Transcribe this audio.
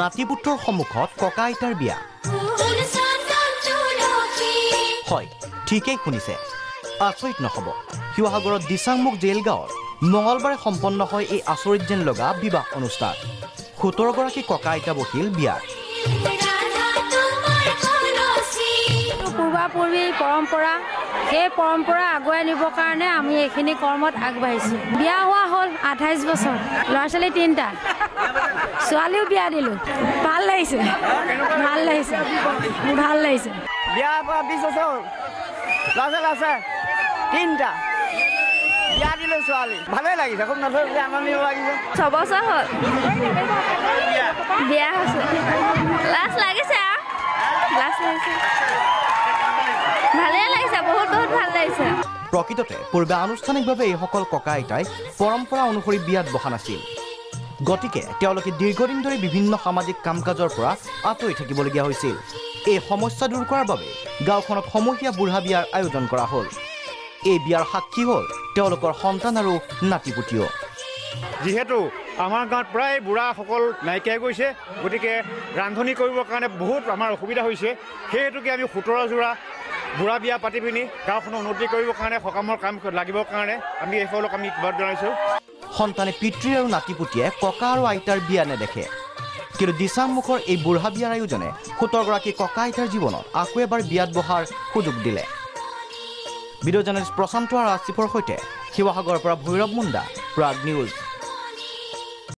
নাতিপুত্ৰৰ সন্মুখত ককা আইতাৰ বিয়া হয় ঠিকেই শুনিছে আচৰিত নহ'ব শিৱসাগৰৰ দিচাংমুখ জেল গাঁৱত মঙলবাৰে সম্পন্ন হয় এই আচৰিত যেন লগা বিবাহ অনুষ্ঠান 17 গৰাকী ককা আইতা বহিল বিয়াত পূৰ্বাপূৰ্বী পৰম্পৰা সেই পৰম্পৰা আগুৱাই নিবৰ কাৰণে আমি এইখিনি কৰ্মত আগবাঢ়িছোঁ বিয়া হোৱা হ'ল 28 বছৰ ল'ৰা ছোৱালী 3টা ছোৱালীও বিয়া দিলোঁ ভাল লাগিছে বিয়া 20 বছৰ ল'ৰা ছোৱালী আছে 3টা বিয়া দিলোঁ ছোৱালী ভালেই লাগিছে খুব নথৈ আনন্দিত লাগিছে 6 বছৰ হ'ল বিয়া হৈছে লাজ লাগিছে ভালে লাগিছে বহুত ভাল লাগিছে প্ৰকৃততে পূৰ্বে আনুষ্ঠানিকভাৱে এইসকল ককা আইতাই পৰম্পৰা অনুসৰি বিয়াত বহা নাছিল গতিকে তেওঁলোকে দীৰ্ঘদিন ধৰি বিভিন্ন সামাজিক কাম কাজৰ পৰা আঁতৰি থাকিবলগীয়া হৈছিল এই সমস্যা দূৰ কৰাৰ বাবে গাঁওখনত সমূহীয়া বুঢ়া বিয়াৰ আয়োজন কৰা হ'ল এই বিয়াৰ সাক্ষী হ'ল তেওঁলোকৰ সন্তান আৰু নাতিপুতিও যিহেতু আমাৰ গাঁৱত প্ৰায় বুঢ়াসকল নাইকিয়া গৈছে গতিকে ৰান্ধনি কৰিবৰ কাৰণে বহুত আমাৰ অসুবিধা হৈছে সেই হেতুকে আমি 17 জোৰা বুঢ়া বিয়া পাতি পিনি গাঁওখনৰ উন্নতি কৰিবৰ কাৰণে সকামৰ কাম লাগিবৰ কাৰণে আমি এইসকলক আমি কিবা জনাইছোঁ সন্তানে পিতৃ আৰু নাতিপুতিয়ে ককা আৰু আইতাৰ বিয়া নেদেখে কিন্তু দিচাংমুখৰ এই বুঢ়া বিয়াৰ আয়োজনে 17 গৰাকী ককা আইতাৰ জীৱনত আকৌ এবাৰ বিয়াত বহাৰ সুযোগ দিলে ভিডিঅ' জাৰ্নেলিষ্ট প্ৰশান্ত আৰু আছিফৰ সৈতে শিৱসাগৰৰ পৰা ভৈৰৱ মুণ্ডা প্ৰাগ নিউজ